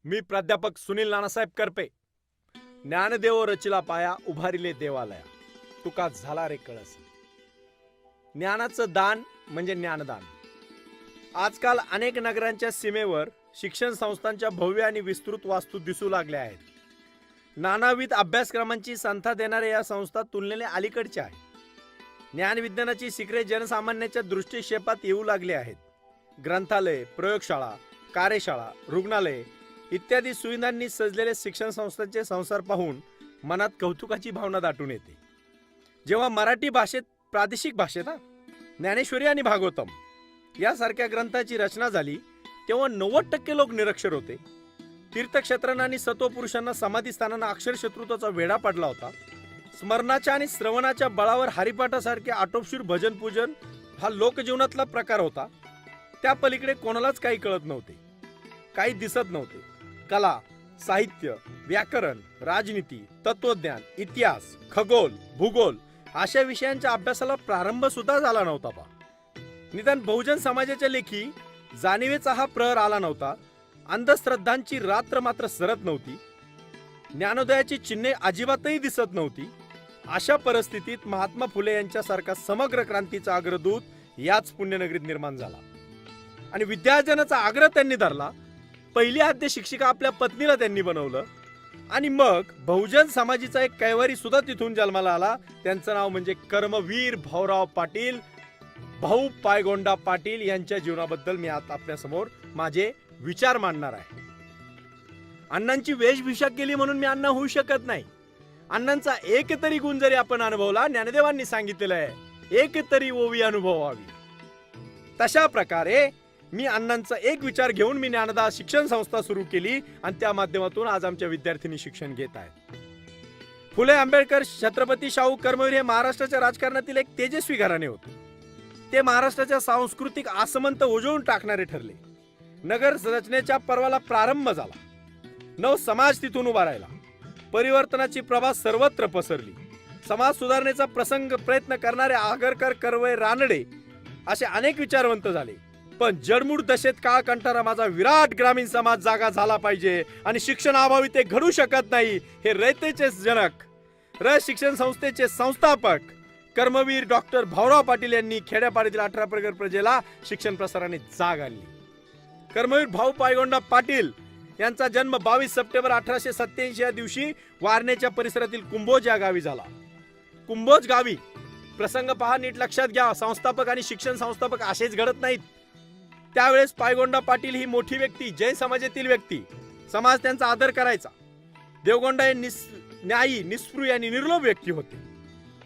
मी प्राध्यापक सुनील नानासाहेब करपे. ज्ञानदेव रचिला पाया उभारिले देवालया, तुका झाला रे कळस. ज्ञानाचं दान म्हणजे ज्ञानदान. आजकाल अनेक नगरांच्या सीमेवर शिक्षण संस्थांच्या भव्य आणि विस्तृत वास्तू दिसू लागल्या आहेत. नानाविध अभ्यासक्रमांची संथा देणाऱ्या या संस्था तुलनेने अलीकडच्या आहेत. ज्ञानविज्ञानाची शिखरे जनसामान्याच्या दृष्टिक्षेपात येऊ लागली आहेत. ग्रंथालय, प्रयोगशाळा, कार्यशाळा, रुग्णालय इत्यादी सुविधांनी सजलेले शिक्षण संस्थांचे संसार पाहून मनात कौतुकाची भावना दाटून येते. जेव्हा मराठी भाषेत, प्रादेशिक भाषेत ज्ञानेश्वरी आणि भागवतम यासारख्या ग्रंथाची रचना झाली, तेव्हा 90% लोक निरक्षर होते. तीर्थक्षेत्रांना आणि सत्वपुरुषांना समाधीस्थानांना अक्षरशत्रुत्वाचा वेढा पडला होता. स्मरणाच्या आणि श्रवणाच्या बळावर हरिपाठासारखे आटोपशीर भजन पूजन हा लोकजीवनातला प्रकार होता. त्या पलीकडे कोणालाच काही कळत नव्हते, काही दिसत नव्हते. कला, साहित्य, व्याकरण, राजनीती, तत्वज्ञान, इतिहास, खगोल, भूगोल अशा विषयांच्या अभ्यासाला प्रारंभ सुद्धा झाला नव्हता. निदान बहुजन समाजाच्या लेखी जाणीवेचा हा प्रहर आला नव्हता. अंधश्रद्धांची रात्र मात्र सरत नव्हती. ज्ञानोदयाची चिन्हे अजिबातही दिसत नव्हती. अशा परिस्थितीत महात्मा फुले यांच्यासारखा समग्र क्रांतीचा अग्रदूत याच पुण्यनगरीत निर्माण झाला आणि विद्यार्जनाचा आग्रह त्यांनी धरला. पहिली आद्य शिक्षिका आपल्या पत्नीला त्यांनी बनवलं आणि मग बहुजन समाजाचा एक कैवारी सुद्धा तिथून जन्माला आला. त्यांचं नाव म्हणजे कर्मवीर भाऊराव पाटील, भाऊ पायगोंडा पाटील. यांच्या जीवनाबद्दल मी आता आपल्या समोर माझे विचार मांडणार आहे. अण्णांची वेशभूषा केली म्हणून मी अण्णा होऊ शकत नाही. अण्णांचा एक तरी गुण जरी आपण अनुभवला, ज्ञानदेवांनी सांगितलेलं आहे, एक तरी ओवी अनुभवावी. तशा प्रकारे मी अण्णांचा एक विचार घेऊन मी ज्ञानदा शिक्षण संस्था सुरू केली आणि त्या माध्यमातून आज आमच्या विद्यार्थिनी शिक्षण घेत आहेत. फुले, आंबेडकर, छत्रपती शाहू, कर्मवीर हे महाराष्ट्राच्या राजकारणातील एक तेजस्वी घराणे होते. ते महाराष्ट्राच्या सांस्कृतिक आसमंत उजळून टाकणारे ठरले. नगर रचनेच्या पर्वाला प्रारंभ झाला. नव समाज तिथून उभा राहिला. परिवर्तनाची प्रभा सर्वत्र पसरली. समाज सुधारणेचा प्रयत्न करणारे आगरकर, कर्वे, रानडे असे अनेक विचारवंत झाले. पण जडमूड दशेत काळ कंटाळा माझा विराट ग्रामीण समाज जागा झाला पाहिजे आणि शिक्षणाअभावी ते घडू शकत नाही, हे रयतेचे जनक, शिक्षण संस्थेचे संस्थापक कर्मवीर डॉक्टर भाऊराव पाटील यांनी खेड्यापाड्यातील 18 प्रगर प्रजेला शिक्षण प्रसाराने जाग आणली. कर्मवीर भाऊ पायगोंडा पाटील यांचा जन्म 22 सप्टेंबर 1887 या दिवशी वारणेच्या परिसरातील कुंभोज या गावी झाला. कुंभोज गावी प्रसंग पहा, नीट लक्षात घ्या. संस्थापक आणि शिक्षण संस्थापक असेच घडत नाहीत. त्यावेळेस पायगोंडा पाटील ही मोठी व्यक्ती, जैन समाजातील व्यक्ती, समाज त्यांचा आदर करायचा. देवगोंडा हे न्यायी, निस्पृही आणि निर्लोभ व्यक्ती होते.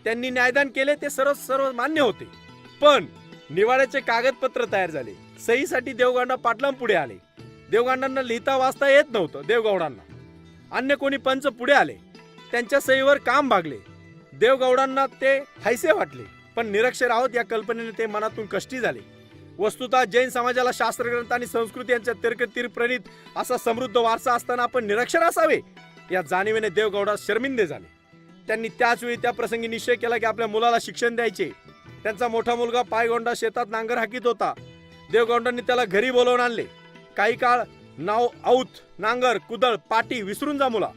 त्यांनी न्यायदान केले, ते सर्व मान्य होते. पण निवाड्याचे कागदपत्र तयार झाले. सहीसाठी देवगोंडा पाटलांपुढे आले. देवगौडांना लिहिता वाचता येत नव्हतं. देवगौडांना अन्य कोणी पंच पुढे आले, त्यांच्या सहीवर काम भागले. देवगौडांना ते हैसे वाटले, पण निरक्षर आहोत या कल्पनेने ते मनातून कष्टी झाले. वस्तुतः जैन समाजाला शास्त्रग्रंथ आणि संस्कृती यांच्या तिरकतीर प्रणित असा समृद्ध वारसा असताना आपण निरक्षर असावे या जाणीवेने देवगौडा शर्मिंदे झाले. त्यांनी त्याच वेळी त्या प्रसंगी निश्चय केला की आपल्या मुलाला शिक्षण द्यायचे. त्यांचा मोठा मुलगा पायगोंडा शेतात नांगर हाकीत होता. देवगौडांनी त्याला घरी बोलावून आणले. काही काळ नाव, औत, नांगर, कुदळ, पाटी विसरून जा मुला.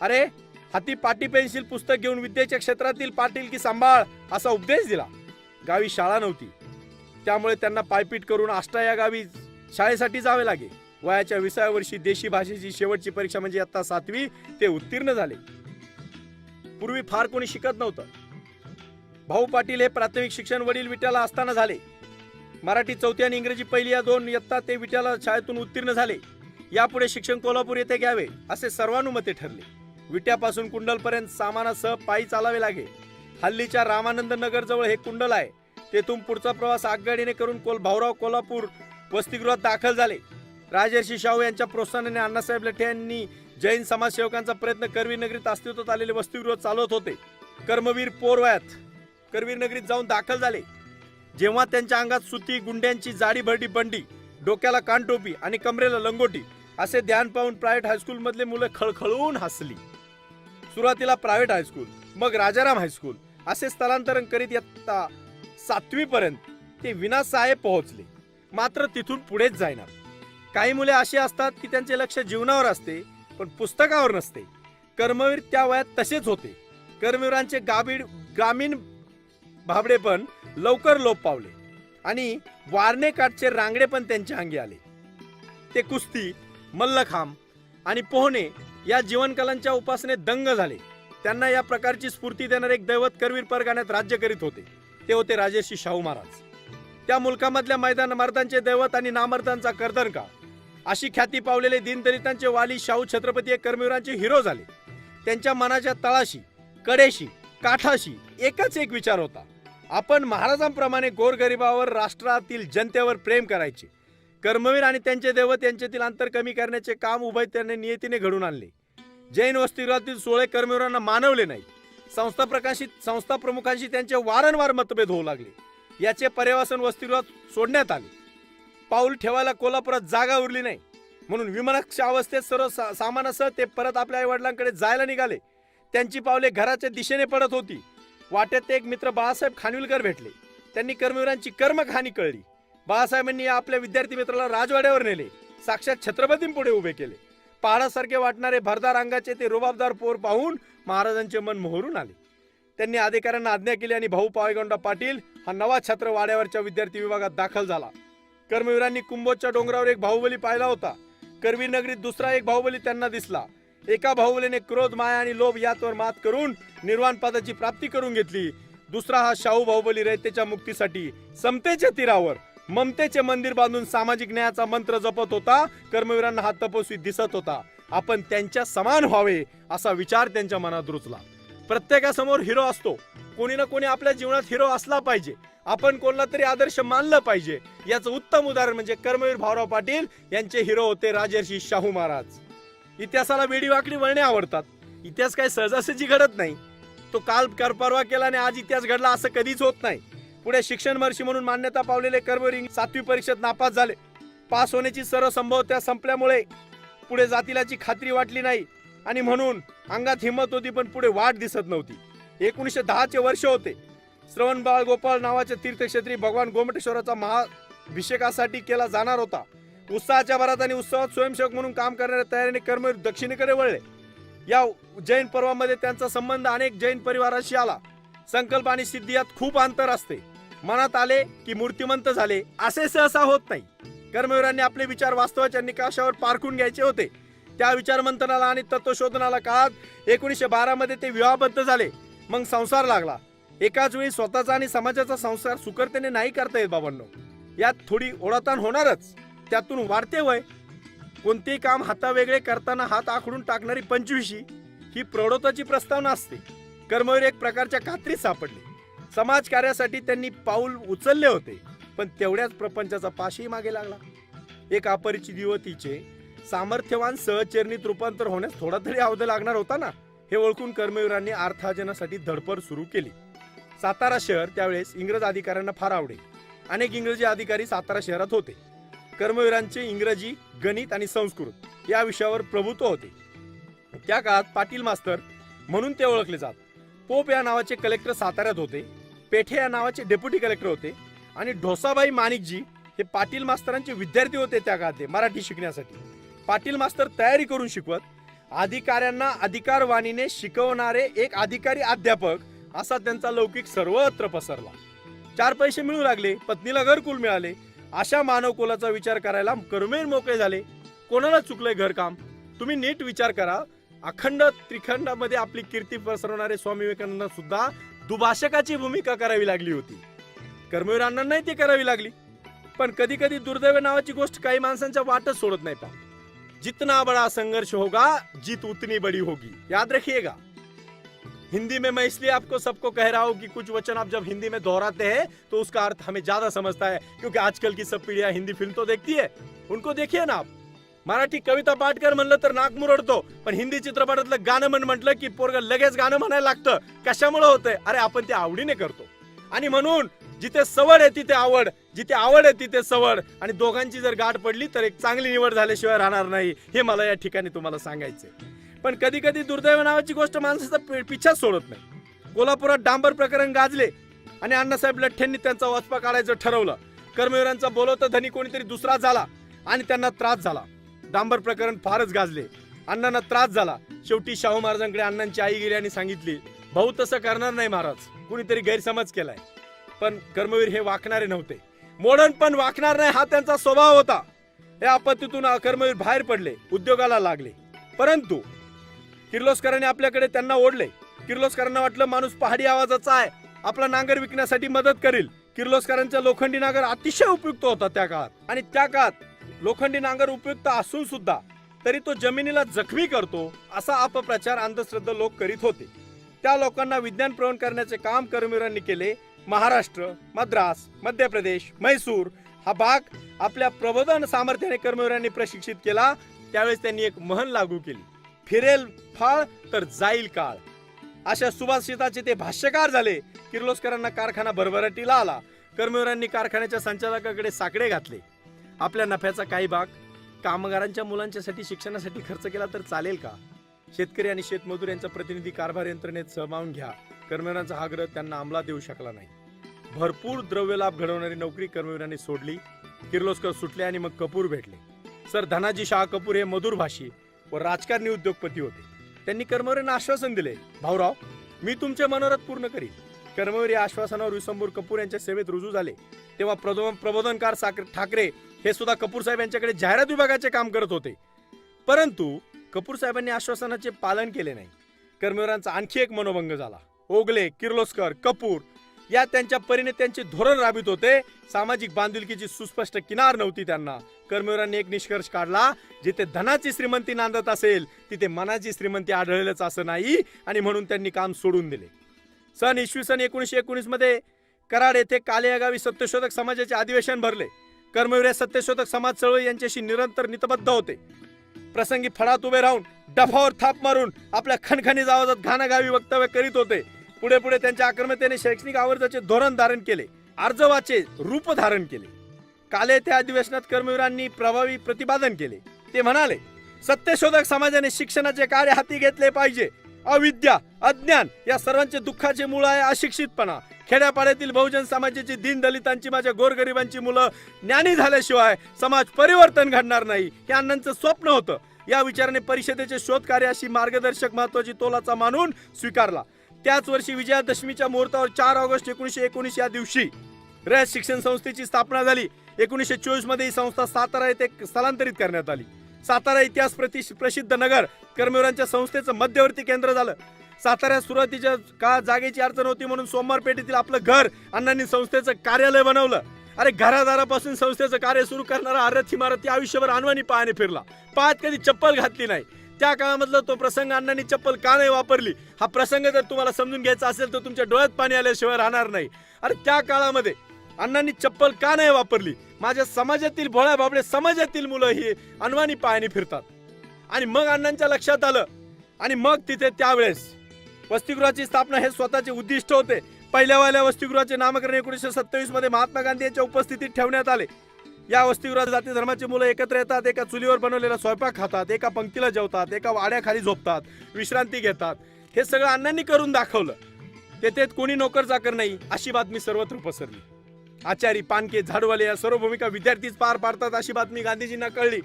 अरे हाती पाटी, पेन्सिल, पुस्तक घेऊन विद्येच्या क्षेत्रातील पाटील की सांभाळ असा उपदेश दिला. गावी शाळा नव्हती, त्यामुळे त्यांना पायपीट करून आष्टा या गावी शाळेसाठी जावे लागे. वयाच्या 20व्या वर्षी देशी भाषेची शेवटची परीक्षा म्हणजे इयत्ता 7वी ते उत्तीर्ण झाले. पूर्वी फार कोणी शिकत नव्हतं. भाऊ पाटील हे प्राथमिक शिक्षण वडील विट्याला असताना झाले. मराठी 4थी आणि इंग्रजी पहिली या 2 इयत्ता ते विट्याला शाळेतून उत्तीर्ण झाले. यापुढे शिक्षण कोल्हापूर येथे घ्यावे असे सर्वानुमते ठरले. विट्यापासून कुंडलपर्यंत सामानासह पायी चालावे लागे. हल्लीच्या रामानंद नगर जवळ हे कुंडल आहे. तेथून पुढचा प्रवास आगगाडीने करून भाऊराव कोल्हापूर वसतिगृहात दाखल झाले. राजर्षी शाहू यांच्या प्रोत्साहनाने अण्णासाहेब लठे यांनी जैन समाजसेवकांचा प्रयत्न करवीर नगरीत अस्तित्वात आलेले वसतिगृह चालवत होते. कर्मवीर पोरवयात करवीर नगरीत जाऊन दाखल झाले. जेव्हा त्यांच्या अंगात सुती, गुंड्यांची जाडी भरडी बंडी, डोक्याला कानटोपी आणि कमरेला लंगोटी असे ध्यान पाहून प्रायव्हेट हायस्कूल मधले मुलं खळखळून हसली. सुरुवातीला प्रायव्हेट हायस्कूल, मग राजाराम हायस्कूल असे स्थलांतरण करीत इयत्ता 7वी पर्यंत ते विनासाहेब पोहोचले. मात्र तिथून पुढेच जाईनात. काही मुले अशी असतात की त्यांचे लक्ष जीवनावर असते पण पुस्तकावर नसते. कर्मवीर त्या वयात तसेच होते. कर्मवीरांचे ग्रामीण भाबडे पण लवकर लोप पावले आणि वारणे काठचे रांगडे पण त्यांच्या अंगी आले. ते कुस्ती, मल्लखांब आणि पोहणे या जीवनकलांच्या उपासनेत दंग झाले. त्यांना या प्रकारची स्फूर्ती देणारे एक दैवत करवीर परगण्यात राज्य करीत होते. ते होते राजर्षी शाहू महाराज. त्या मुलकामधल्या मर्दांचे दैवत आणि नामर्दांचा कर्दनका अशी ख्याती पावलेले दीनदलितांचे वाली शाहू छत्रपती हे कर्मवीरांचे हिरो झाले. त्यांच्या मनाच्या तळाशी, कडेशी, काठाशी एकच एक विचार होता. आपण महाराजांप्रमाणे गोरगरिबावर, राष्ट्रातील जनतेवर प्रेम करायचे. कर्मवीर आणि त्यांचे दैवत यांच्यातील अंतर कमी करण्याचे काम उभय त्यांनी नियतीने घडून आणले. जैन वसतिगृहातील 16 कर्मवीरांना मानवले नाही. संस्था प्रमुखांशी त्यांचे वारंवार मतभेद होऊ लागले. याचे पर्यवसन वसतिगृहात सोडण्यात आले. पाऊल ठेवायला कोल्हापुरात जागा उरली नाही म्हणून विमनस्क अवस्थेत सर्व सामानासह ते परत आपल्या आई वडिलांकडे जायला निघाले. त्यांची पावले घराच्या दिशेने पडत होती. वाटेत ते एक मित्र बाळासाहेब खानविलकर भेटले. त्यांनी कर्मवीरांची कर्मकहाणी कळली. बाळासाहेबांनी आपल्या विद्यार्थी मित्राला राजवाड्यावर नेले. साक्षात छत्रपतींपुढे उभे केले. पहाडासारखे वाटणारे भरदार अंगाचे ते रुबाबदार पोर पाहून महाराजांचे मन मोहरून आले. त्यांनी अधिकाऱ्यांना आज्ञा केली आणि भाऊ पायगौंडा पाटील हा नवा छत्र वाड्यावरच्या विद्यार्थी विभागात दाखल झाला. कर्मवीरांनी कुंभोजच्या डोंगरावर एक बाहुबली पाहिला होता. करवीर नगरीत दुसरा एक बाहुबली त्यांना दिसला. एका बाहुबलीने क्रोध, माया आणि लोभ यावर मात करून निर्वाण पदाची प्राप्ती करून घेतली. दुसरा हा शाहू बाहुबली रयतेच्या मुक्तीसाठी समतेच्या तीरावर ममतेचे मंदिर बांधून सामाजिक न्यायाचा मंत्र जपत होता. कर्मवीरांना हा तपस्वी दिसत होता. आपण त्यांच्या समान व्हावे असा विचार त्यांच्या मनात रुजला. प्रत्येकासमोर हिरो असतो. कोणी ना कोणी आपल्या जीवनात हिरो असला पाहिजे. आपण कोणाला तरी आदर्श मानलं पाहिजे. याचं उत्तम उदाहरण म्हणजे कर्मवीर भाऊराव पाटील यांचे हिरो होते राजर्षी शाहू महाराज. इतिहासाला वेडीवाकडी वळणे आवडतात. इतिहास काही सहजासहजी घडत नाही. तो काल परवा केला आणि आज इतिहास घडला असं कधीच होत नाही. पुढे शिक्षण महर्षी म्हणून मान्यता पावलेले कर्मवीर 7वी परीक्षेत नापास झाले. पास होण्याची सर्व संभाव्यता संपल्यामुळे पुढे जातीलाची खात्री वाटली नाही आणि म्हणून अंगात हिंमत होती पण पुढे वाट दिसत नव्हती. 1910चे वर्ष होते. श्रवण बाळ गोपाळ नावाच्या तीर्थक्षेत्री भगवान गोमटेश्वराचा महाभिषेकासाठी केला जाणार होता. उत्साहाच्या भरात आणि उत्सवात स्वयंसेवक म्हणून काम करणाऱ्या तयारीने कर्मवीर दक्षिणेकडे वळले. या जैन पर्वामध्ये त्यांचा संबंध अनेक जैन परिवाराशी आला. संकल्प आणि सिद्धी यात खूप अंतर असते. मनात आले की मूर्तिमंत झाले असे सहसा होत नाही. कर्मवीरांनी आपले विचार वास्तवाच्या निकषावर पारखून घ्यायचे होते. त्या विचार मंथनाला आणि तत्वशोधनाला काळात 1912 मध्ये ते विवाहबद्ध झाले. मग संसार लागला. एकाच वेळी स्वतःचा आणि समाजाचा संसार सुकरतेने नाही करता येत बाबांनो. यात थोडी ओढाताण होणारच. त्यातून वाढते वय. कोणतेही काम हातावेगळे करताना हात आखडून टाकणारी 25शी ही प्रौढत्वाची प्रस्तावना असते. कर्मवीर एक प्रकारच्या खात्रीत सापडले. समाज कार्यासाठी त्यांनी पाऊल उचलले होते पण तेवढ्याच प्रपंचाचा पाशही मागे लागला. एक अपरिचित युवतीचे सामर्थ्यवान सहचरणीत रूपांतर होण्यास थोडा तरी अवधी लागणार होता ना. हे ओळखून कर्मवीरांनी अर्थार्जनासाठी धडपड सुरू केली. सातारा शहर त्यावेळेस इंग्रज अधिकाऱ्यांना फार आवडे. अनेक इंग्रजी अधिकारी सातारा शहरात होते. कर्मवीरांचे इंग्रजी, गणित आणि संस्कृत या विषयावर प्रभुत्व होते. त्या काळात पाटील मास्तर म्हणून ते ओळखले जात. पोप या नावाचे कलेक्टर साताऱ्यात होते. पेठे या नावाचे डेप्युटी कलेक्टर होते आणि ढोसाबाई माणिकजी हे पाटील मास्तरांचे विद्यार्थी होते. त्या काळात मराठी शिकण्यासाठी पाटील मास्तर तयारी करून शिकवत. अधिकाऱ्यांना अधिकारवाणीने शिकवणारे एक अधिकारी अध्यापक असा त्यांचा लौकिक सर्वत्र पसरला. 4 पैसे मिळू लागले. पत्नीला घरकुल मिळाले. अशा मानव कुलाचा विचार करायला कर्मवीर मोकळे झाले. कोणाला चुकलंय घरकाम? तुम्ही नीट विचार करा. अखंड त्रिखंडामध्ये आपली कीर्ती पसरवणारे स्वामी विवेकानंद सुद्धा दुभाषकाची भूमिका करावी लागली होती. कर्मवीरांना नाही ती करावी लागली. पण कधी कधी दुर्दैव नावाची गोष्ट काही माणसांच्या वाटच सोडत नाही. पा जितना बड़ा संघर्ष होगा जीत उतनी बड़ी होगी. याद रखिएगा. हिंदी में मैं इसलिए आपको सबको कह रहा हूं कि कुछ वचन आप जब हिंदी में दोहराते हैं तो उसका अर्थ हमें ज्यादा समझता है. क्योंकि आजकल की सब पीढ़ियां हिंदी फिल्म तो देखती है. उनको देखिए ना आप. मराठी कविता पाठ कर म्हणलं तर नाक मुरडतो. पण हिंदी चित्रपटातलं गाणं म्हटलं की पोरग लगेच गाणं म्हणायला लागतं. कशामुळे होतंय? अरे आपण ते आवडीने करतो. आणि म्हणून जिथे सवड आहे तिथे आवड, जिथे आवड आहे तिथे सवड, आणि दोघांची जर गाठ पडली तर एक चांगली निवड झाल्याशिवाय राहणार नाही. हे मला या ठिकाणी तुम्हाला सांगायचंय. पण कधी कधी दुर्दैव नावाची गोष्ट माणसाचा पिछाच सोडत नाही. कोल्हापुरात डांबर प्रकरण गाजले आणि अण्णासाहेब लठ्ठ्यांनी त्यांचा वचपा काढायचं ठरवलं. कर्मवीरांचा बोलवता धनी कोणीतरी दुसरा झाला आणि त्यांना त्रास झाला. डांबर प्रकरण फारच गाजले. अण्णांना त्रास झाला. शेवटी शाहू महाराजांकडे अण्णांची आई गेली आणि सांगितली, भाऊ तसं करणार नाही महाराज, कुणीतरी गैरसमज केलाय. पण कर्मवीर हे वाकणारे नव्हते. मॉडर्न पण वाकणार नाही हा त्यांचा स्वभाव होता. या आपत्तीतून कर्मवीर बाहेर पडले, उद्योगाला लागले. परंतु किर्लोस्करांनी आपल्याकडे त्यांना ओढले. किर्लोस्करांना वाटलं माणूस पहाडी आवाजाचा आहे, आपला नांगर विकण्यासाठी मदत करील. किर्लोस्करांचा लोखंडी नांगर अतिशय उपयुक्त होता त्या काळात. आणि त्या काळात लोखंडी नांगर उपयुक्त असून सुद्धा तरी तो जमिनीला जखमी करतो असा अपप्रचार अंधश्रद्धा लोक करीत होते. त्या लोकांना विज्ञान प्रवण करण्याचे काम कर्मवीरांनी केले. महाराष्ट्र, मद्रास, मध्य प्रदेश, म्हैसूर हा भाग आपल्या प्रबोधन सामर्थ्याने कर्मवीरांनी प्रशिक्षित केला. त्यावेळेस त्यांनी एक म्हण लागू केली, फिरेल फाळ तर जाईल काळ. अशा सुभाषिताचे ते भाष्यकार झाले. किर्लोस्करांना कारखाना भरभराटीला आला. कर्मवीरांनी कारखान्याच्या संचालकाकडे साकडे घातले. आपल्या नफ्याचा काही भाग कामगारांच्या मुलांच्यासाठी शिक्षणासाठी खर्च केला तर चालेल का? शेतकरी आणि शेतमजूर यांचा प्रतिनिधी कारभार यंत्रणेत सामावून घ्या. कर्मवीरांचा हा आग्रह त्यांना अंमलात येऊ शकला नाही. भरपूर द्रव्यलाभ घडवणारी नोकरी कर्मवीरांनी सोडली. किर्लोस्कर सुटले आणि मग कपूर भेटले. सर धनाजी शाह कपूर हे मधुरभाषी व राजकारणी उद्योगपती होते. त्यांनी कर्मवीरांना आश्वासन दिले, भाऊराव मी तुमचे मनोरथ पूर्ण करीन. कर्मवीर या आश्वासनावर विसंबूर कपूर यांच्या सेवेत रुजू झाले. तेव्हा प्रबोधनकार ठाकरे हे सुद्धा कपूर साहेब यांच्याकडे जाहिरात विभागाचे काम करत होते. परंतु कपूर साहेबांनी आश्वासनाचे पालन केले नाही. कर्मवीरांचा आणखी एक मनोभंग झाला. ओगले, किर्लोस्कर, कपूर या त्यांच्या परीने त्यांचे धोरण राबवित होते. सामाजिक बांधिलकीची सुस्पष्ट किनार नव्हती त्यांना. कर्मवीरांनी एक निष्कर्ष काढला, जिथे धनाची श्रीमंती नांदत असेल तिथे मनाची श्रीमंती आढळेलच असं नाही, आणि म्हणून त्यांनी काम सोडून दिले. सन 1919 मध्ये कराड येथे काले या गावी सत्यशोधक समाजाचे अधिवेशन भरले. कर्मवीर सत्यशोधक समाज चळवळी यांच्याशी निरंतर नितबद्ध होते. प्रसंगी फडात उभे राहून डफावर थाप मारून आपल्या खणखणीत आवाजात घाणागावी वक्तव्य करीत होते. पुढे पुढे त्यांच्या आक्रमकतेने शैक्षणिक आवर्जाचे धोरण धारण केले, आर्जवाचे रूप धारण केले. काले त्या अधिवेशनात कर्मवीरांनी प्रभावी प्रतिपादन केले. ते म्हणाले, सत्यशोधक समाजाने शिक्षणाचे कार्य हाती घेतले पाहिजे. अविद्या, अज्ञान या सर्वांचे दुःखाचे मूळ आहे अशिक्षितपणा. खेड्यापाड्यातील बहुजन समाजाची, दीन दलितांची, माझ्या गोरगरिबांची मुलं ज्ञानी झाल्याशिवाय समाज परिवर्तन घडणार नाही, हे अण्णांचं स्वप्न होतं. या विचाराने परिषदेचे शोध कार्य अशी मार्गदर्शक महत्वाची तोलाचा मानून स्वीकारला. त्याच वर्षी विजयादशमीच्या मुहूर्तावर 4 ऑगस्ट 1919 या दिवशी रयत शिक्षण संस्थेची स्थापना झाली. 1924 मध्ये ही संस्था सातारा येथे स्थलांतरित करण्यात आली. सातारा इतिहास प्रसिद्ध नगर कर्मवीरांच्या संस्थेचं मध्यवर्ती केंद्र झालं. साताऱ्यात सुरुवातीच्या काळात जागेची अडचण होती म्हणून सोमवार पेठेतील आपलं घर अण्णांनी संस्थेचं कार्यालय बनवलं. अरे घरादारापासून संस्थेचं कार्य सुरू करणारा अरथ इमारती आयुष्यभर अनवाणी पायाने फिरला. पायात कधी चप्पल घातली नाही. त्या काळामधला तो प्रसंग, अण्णांनी चप्पल का नाही वापरली हा प्रसंग जर तुम्हाला समजून घ्यायचा असेल तर तुमच्या डोळ्यात पाणी आल्याशिवाय राहणार नाही. अरे त्या काळामध्ये अण्णांनी चप्पल का नाही वापरली? माझ्या समाजातील भोळ्या बाबडे समाजातील मुलं ही अनवाणी पायाने फिरतात. आणि मग अण्णांच्या लक्षात आलं, आणि मग तिथे त्यावेळेस वसतिगृहाची स्थापना हे स्वतःचे उद्दिष्ट होते. पहिल्या वसतिगृहाचे नामकरण 1927 मध्ये महात्मा गांधी यांच्या उपस्थितीत ठेवण्यात आले. या वसतिगृहात जाती धर्माची मुलं एकत्र येतात, एका चुलीवर बनवलेला स्वयंपाक खातात, एका पंक्तीला जेवतात, एका वाड्याखाली झोपतात, विश्रांती घेतात. हे सगळं अण्णांनी करून दाखवलं. तेथे कोणी नोकर चाकर नाही अशी बातमी सर्वत्र पसरली. आचारी, पानके, झाडूवाले या सर्व भूमिका विद्यार्थीच पार पाडतात अशी बातमी गांधीजींना कळली.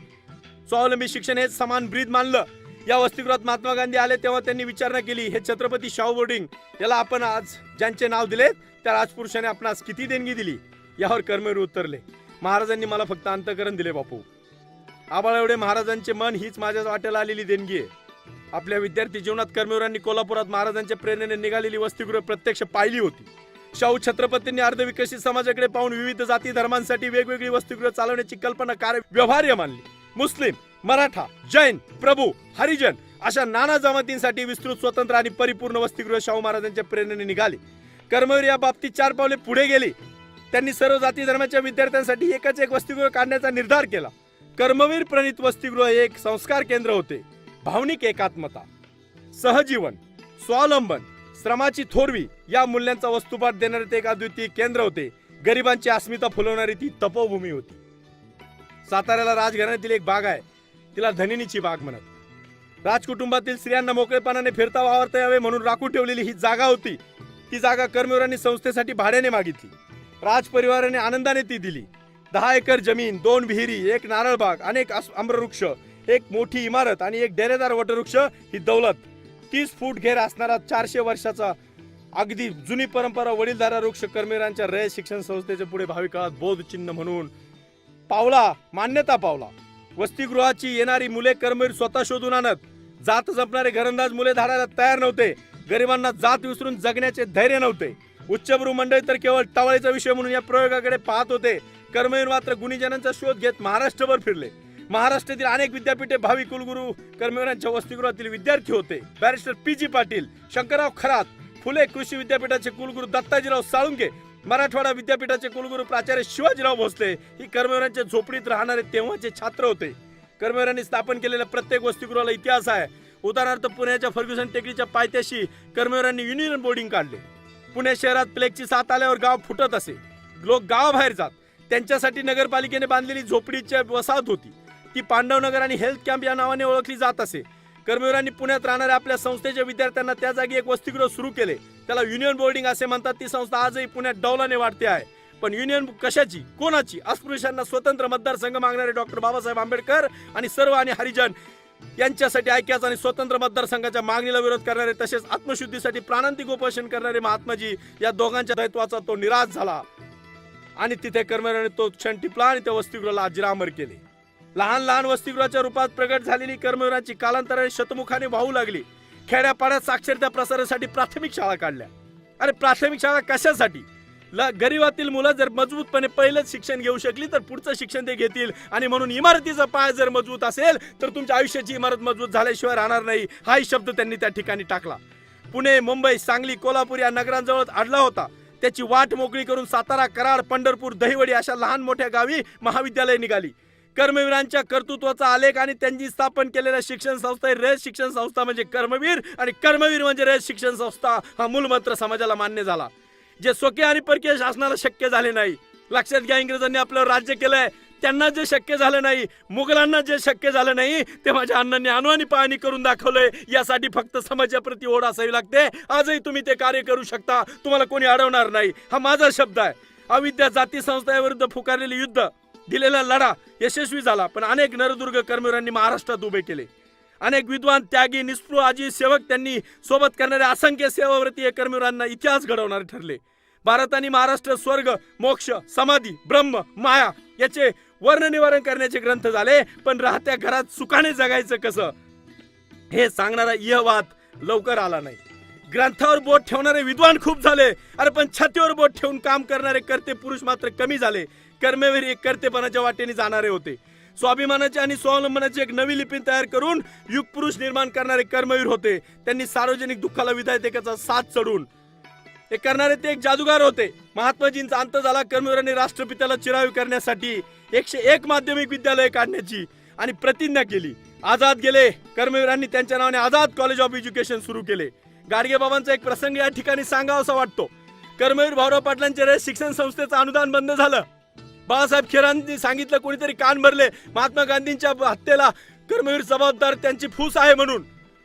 स्वावलंबी शिक्षण हेच समान ब्रीद मानलं. या वसतिगृहात महात्मा गांधी आले तेव्हा त्यांनी विचारणा केली, हे छत्रपती शाहू बोर्डिंग याला आपण आज ज्यांचे नाव दिले त्या राजपुरुषाने आपणास किती देणगी दिली? यावर कर्मवीर उत्तरले, महाराजांनी मला फक्त अंतःकरण दिले बापू. आबाळ एवढे महाराजांचे मन हीच माझ्या वाट्याला आलेली देणगी आहे. आपल्या विद्यार्थी जीवनात कर्मवीरांनी कोल्हापुरात महाराजांच्या प्रेरणेने निघालेली वसतिगृह प्रत्यक्ष पाहिली होती. शाहू छत्रपतींनी अर्धविकसित समाजाकडे पाहून विविध जाती धर्मांसाठी वेगवेगळी वसतिगृह चालवण्याची कल्पना कार्य व्यवहार्य मानली. मुस्लिम, मराठा, जैन, प्रभू, हरिजन अशा नाना जमातींसाठी विस्तृत, स्वतंत्र आणि परिपूर्ण वसतिगृह शाहू महाराजांच्या प्रेरणेने निघाले. कर्मवीर या बाबतीत 4 पावले पुढे गेले. त्यांनी सर्व जाती धर्माच्या विद्यार्थ्यांसाठी एकच एक वसतिगृह काढण्याचा निर्धार केला. कर्मवीर प्रणित वसतिगृह एक संस्कार केंद्र होते. भावनिक एकात्मता, सहजीवन, स्वावलंबन, श्रमाची थोरवी या मूल्यांचा वस्तुपाठ देणारे ते एक अद्वितीय केंद्र होते. गरिबांची अस्मिता फुलवणारी ती तपोभूमी होती. साताऱ्याला राजघराण्यातील एक बाग आहे, तिला धनिनीची बाग म्हणत. राजकुटुंबातील स्त्रियांना मोकळेपणाने फिरता वावरता यावे म्हणून राखून ठेवलेली ही जागा होती. ती जागा कर्मवीरांनी संस्थेसाठी भाड्याने मागितली. राजपरिवाराने आनंदाने ती दिली. 10 एकर जमीन, 2 विहिरी, 1 नारळ बाग, अनेक आम्रवृक्ष, एक मोठी इमारत आणि एक डेरेदार वटवृक्ष ही दौलत. 30 फूट घेर असणारा 400 वर्षाचा अगदी जुनी परंपरा वडीलधारा वृक्ष कर्मवीरांच्या रयत शिक्षण संस्थेचे पुढे भावी काळात बौद्ध चिन्ह म्हणून मान्यता पावला. वसतिगृहाची येणारी मुले कर्मवीर स्वतः शोधून आणत. जात जपणारे घरंदाज मुले धाडायला तयार नव्हते. गरिबांना जात विसरून जगण्याचे धैर्य नव्हते. उच्चभ्रू मंडळी तर केवळ टवाळीचा विषय म्हणून या प्रयोगाकडे पाहत होते. कर्मवीर मात्र गुणीजनांचा शोध घेत महाराष्ट्रभर फिरले. महाराष्ट्रातील अनेक विद्यापीठे भावी कुलगुरू कर्मवीरांच्या वसतिगृहातील विद्यार्थी होते. बॅरिस्टर पी.जी. पाटील, शंकरराव खरात, फुले कृषी विद्यापीठाचे कुलगुरू दत्ताजीराव साळुंके, मराठवाडा विद्यापीठाचे कुलगुरू प्राचार्य शिवाजीराव भोसले ही कर्मवीरांच्या झोपडीत राहणारे तेव्हाचे छात्र होते. कर्मवीरांनी स्थापन केलेल्या प्रत्येक वसतिगृहाला इतिहास आहे. उदाहरणार्थ पुण्याच्या फर्ग्युसन टेकडीच्या पायथ्याशी कर्मवीरांनी युनियन बोर्डिंग काढले. पुणे शहरात प्लेगची साथ आल्यावर गाव फुटत असे. लोक गावाबाहेर जात. त्यांच्यासाठी नगरपालिकेने बांधलेली झोपडीची वसाहत होती. ती पांडवनगर आणि हेल्थ कॅम्प या नावाने ओळखली जात असे. कर्मवीरांनी पुण्यात राहणाऱ्या आपल्या संस्थेच्या विद्यार्थ्यांना त्या जागी एक वसतिगृह सुरू केले. त्याला युनियन बोर्डिंग असे म्हणतात. ती संस्था आजही पुण्यात डौलाने वाढते आहे. पण युनियन कशाची, कोणाची? अस्पृश्यांना स्वतंत्र मतदारसंघ मागणारे डॉक्टर बाबासाहेब आंबेडकर आणि सर्व आणि हरिजन यांच्यासाठी ऐक्याचा आणि स्वतंत्र मतदारसंघाच्या मागणीला विरोध करणारे, तसेच आत्मशुद्धीसाठी प्राणांतिक उपोषण करणारे महात्माजी या दोघांच्या दायित्वाचा तो निराश झाला आणि तिथे कर्मवीरांनी तो क्षण टिपला आणि त्या वसतिगृहाला अजरामर केले. लहान लहान वसतिगृहाच्या रूपात प्रगट झालेली कर्मवीरांची कालांतराने शतमुखाने वाहू लागली. खेड्यापाड्यात साक्षरता प्रसारासाठी प्राथमिक शाळा काढल्या. अरे प्राथमिक शाळा कशासाठी? गरिबातील मुलं जर मजबूतपणे पहिलेच शिक्षण घेऊ शकली तर पुढचं शिक्षण ते घेतील. आणि म्हणून इमारतीचा पाय जर मजबूत असेल तर तुमच्या आयुष्याची इमारत मजबूत झाल्याशिवाय राहणार नाही, हाही शब्द त्यांनी त्या ठिकाणी टाकला. पुणे, मुंबई, सांगली, कोल्हापूर या नगरांजवळ अडला होता. त्याची वाट मोकळी करून सातारा, कराड, पंढरपूर, दहिवडी अशा लहान मोठ्या गावी महाविद्यालय निघाली. कर्मवीरांच्या कर्तृत्वाचा आलेख आणि त्यांनी स्थापन केलेल्या शिक्षण संस्था, रयत शिक्षण संस्था म्हणजे कर्मवीर आणि कर्मवीर म्हणजे रयत शिक्षण संस्था हा मूलमंत्र समाजाला मान्य झाला. जे स्वकीय आणि परकीय शासनाला शक्य झाले नाही. लक्षात घ्या, इंग्रजांनी आपल्यावर राज्य केलंय, त्यांना जे शक्य झालं नाही, मुघलांना जे शक्य झालं नाही, ते माझ्या अण्णांनी अणुआणी पाहणी करून दाखवलंय. यासाठी फक्त समाजाप्रती ओढ असावी लागते. आजही तुम्ही ते कार्य करू शकता, तुम्हाला कोणी अडवणार नाही. हा माझा शब्द आहे. अविद्या जाती संस्थेविरुद्ध फुकारलेले युद्ध, दिलेला लढा यशस्वी झाला. पण अनेक नरदुर्ग कर्मवीरांनी महाराष्ट्रात उभे केले. अनेक विद्वान, त्यागी, निस्पृह, आजी सेवक त्यांनी सोबत करणारे असंख्य सेवाव्रती कर्मवीरांना इतिहास घडवणारे ठरले. भारत आणि महाराष्ट्र स्वर्ग, मोक्ष, समाधी, ब्रह्म, माया याचे वर्णनिवारण करण्याचे ग्रंथ झाले. पण राहत्या घरात सुखाने जगायचं कसं हे सांगणारा इहवाद लवकर आला नाही. ग्रंथावर बोट ठेवणारे विद्वान खूप झाले. अरे पण छातीवर बोट ठेवून काम करणारे कर्ते पुरुष मात्र कमी झाले. कर्मवीर एक कर्तेपणाच्या वाटेने जाणारे होते. स्वाभिमानाची आणि स्वावलंबनाची एक नवी लिपी तयार करून युगपुरुष निर्माण करणारे कर्मवीर होते. त्यांनी सार्वजनिक दुःखाला विधायकाचा साथ चढून हे करणारे ते एक जादूगार होते. महात्माजींचा अंत झाला. कर्मवीरांनी राष्ट्रपित्याला चिरावी करण्यासाठी 101 माध्यमिक विद्यालय काढण्याची आणि प्रतिज्ञा केली. आझाद गेले. कर्मवीरांनी त्यांच्या नावाने आझाद कॉलेज ऑफ एज्युकेशन सुरू केले. गाडगे बाबांचा एक प्रसंग या ठिकाणी सांगावासा वाटतो. कर्मवीर भाऊराव पाटलांच्या रयत शिक्षण संस्थेचं अनुदान बंद झालं. बाळासाहेब खेरांनी सांगितलं, कोणीतरी कान भरले, महात्मा गांधींच्या हत्येला कर्मवीर जबाबदार, त्यांची फूस आहे म्हणून.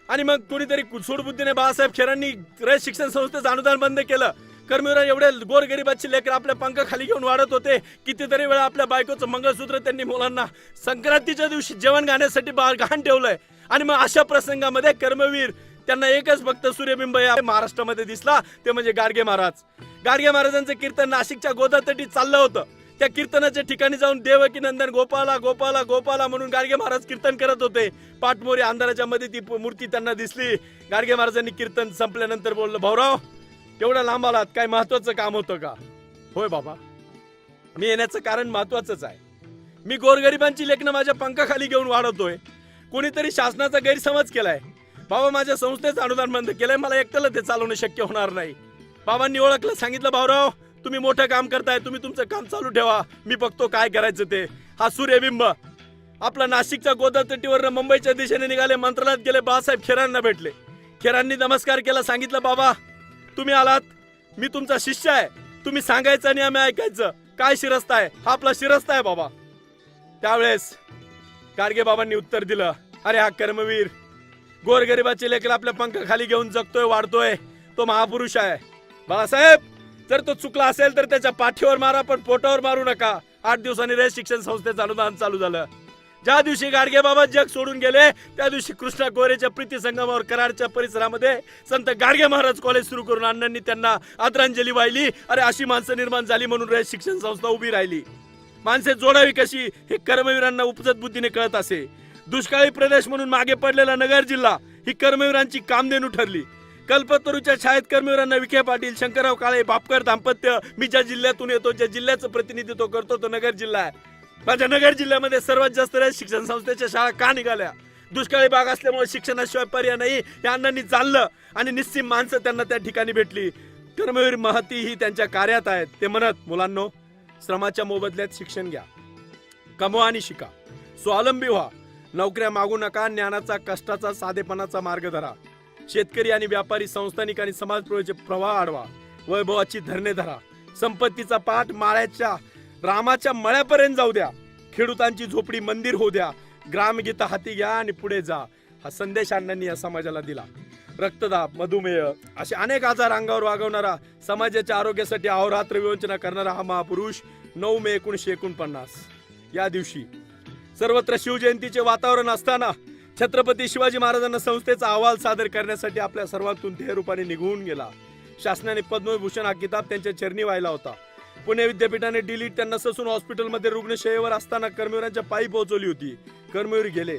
आणि मग कोणीतरी सूडबुद्धीने बाळासाहेब खेरांनी रयत शिक्षण संस्थेचं अनुदान बंद केलं. कर्मवीर एवढे गोरगरिबाची लेकर आपल्या पंखाखाली घेऊन वाढत होते. कितीतरी वेळा आपल्या बायकोचं मंगळसूत्र त्यांनी मुलांना संक्रांतीच्या दिवशी जेवण घालण्यासाठी गहाण ठेवलंय. आणि मग अशा प्रसंगामध्ये कर्मवीर त्यांना एकच फक्त सूर्यबिंब या महाराष्ट्रामध्ये दिसला, ते म्हणजे गाडगे महाराज. गाडगे महाराजांचं कीर्तन नाशिकच्या गोदातटी चाललं होतं. त्या कीर्तनाच्या ठिकाणी जाऊन देवकी नंदन गोपाला गोपाला गोपाला म्हणून गाडगे महाराज कीर्तन करत होते. पाठमोरी अंधाराच्या मध्ये ती मूर्ती त्यांना दिसली. गाडगे महाराजांनी कीर्तन संपल्यानंतर बोललं, भाऊराव एवढं लांब आलात, काय महत्वाचं काम होतं का? होय बाबा, मी येण्याचं कारण महत्वाचंच आहे. मी गोरगरिबांची लेकरं माझ्या पंखाखाली घेऊन वाढवतोय. कोणीतरी शासनाचा गैरसमज केलाय. बाबा माझ्या संस्थेचं अनुदान बंद केलंय, मला एकट्याला ते चालवणं शक्य होणार नाही. बाबांनी ओळखलं, सांगितलं, भाऊराव तुम्ही मोठं काम करताय, तुम्ही तुमचं काम चालू ठेवा, मी बघतो काय करायचं ते. हा सूर्यबिंब आपला नाशिकच्या गोदातटीवर मुंबईच्या दिशेने निघाले. मंत्रालयात गेले, बाळासाहेब खेरांना भेटले. खेरांनी नमस्कार केला, सांगितलं, बाबा तुम्ही आलात, मी तुमचा शिष्य आहे, तुम्ही सांगायचं आणि आम्ही ऐकायचं. काय शिरस्ता आहे? हा आपला शिरस्ता आहे बाबा. त्यावेळेस गाडगे बाबांनी उत्तर दिलं, अरे हा कर्मवीर गोरगरिबाचे लेकर आपल्या पंखाखाली घेऊन जगतोय, वाढतोय, तो महापुरुष आहे. बाळासाहेब जर तो चुकला असेल तर त्याच्या पाठीवर मारा, पण पोटावर मारू नका. 8 दिवसांनी रयत शिक्षण संस्थेचं अनुदान चालू झालं. ज्या दिवशी गाडगे बाबा जग सोडून गेले त्या दिवशी कृष्णा गोरेच्या प्रीती संगमावर कराडच्या परिसरामध्ये संत गाडगे महाराज कॉलेज सुरू करून अण्णांनी त्यांना आदरांजली वाहिली. अरे अशी माणसं निर्माण झाली म्हणून रयत शिक्षण संस्था उभी राहिली. माणसे जोडावी कशी हे कर्मवीरांना उपजत बुद्धीने कळत असे. दुष्काळी प्रदेश म्हणून मागे पडलेला नगर जिल्हा ही कर्मवीरांची कामधेनू ठरली. कल्पतरूच्या छायेत कर्मवीरांना विखे पाटील, शंकरराव काळे, बापकर दाम्पत्य, मी ज्या जिल्ह्यातून येतो, ज्या जिल्ह्याचं प्रतिनिधित्व करतो तो नगर जिल्हा आहे. माझ्या नगर जिल्ह्यामध्ये सर्वात जास्त रयत शिक्षण संस्थेच्या शाळा का निघाल्या? दुष्काळी भाग असल्यामुळे शिक्षणाशिवाय पर्याय नाही हे अण्णांनी जाणलं आणि निस्सीम माणसं त्यांना त्या ठिकाणी भेटली. कर्मवीर महती ही त्यांच्या कार्यात आहेत. ते म्हणत, मुलांनो, श्रमाच्या मोबदल्यात शिक्षण घ्या, कमवा आणि शिका, स्वावलंबी व्हा, नोकऱ्या मागू नका, ज्ञानाचा, कष्टाचा, साधेपणाचा मार्ग धरा, शेतकरी आणि व्यापारी, संस्थानिक आणि समाजप्रवेश प्रवाह आडवा, वैभवाची धरणे धरा, संपत्तीचा पाठ माळ्याच्या रामाच्या मळ्यापर्यंत जाऊ द्या, खेडूतांची झोपडी मंदिर होऊ द्या, ग्रामगीता हाती घ्या आणि पुढे जा. हा संदेश अण्णांनी या समाजाला दिला. रक्तदाब, मधुमेह असे अनेक आजार अंगावर वागवणारा, समाजाच्या आरोग्यासाठी अहोरात्र विवंचना करणारा हा महापुरुष 9 मे 1949 या दिवशी सर्वत्र शिवजयंतीचे वातावरण असताना छत्रपती शिवाजी महाराजांना संस्थेचा अहवाल सादर करण्यासाठी आपल्या सर्वातून ध्येयरूपाने निघून गेला. शासनाने पद्मविभूषण हा किताब त्यांच्या चरणी वाहिला होता. पुणे विद्यापीठाने डिलीट त्यांना ससून हॉस्पिटलमध्ये रुग्णशय्येवर असताना कर्मवीरांच्या पायी पोहोचवली होती. कर्मवीर गेले.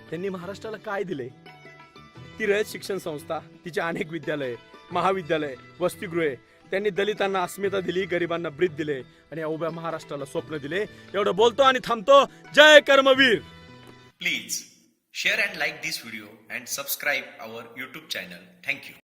त्यांनी महाराष्ट्राला काय दिले? ती रयत शिक्षण संस्था, तिचे अनेक विद्यालय, महाविद्यालय, वसतिगृहे. त्यांनी दलितांना अस्मिता दिली, गरिबांना ब्रीद दिले आणि उभ्या महाराष्ट्राला स्वप्न दिले. एवढं बोलतो आणि थांबतो. जय Karmaveer. Please share and like this video and subscribe our YouTube channel. Thank you.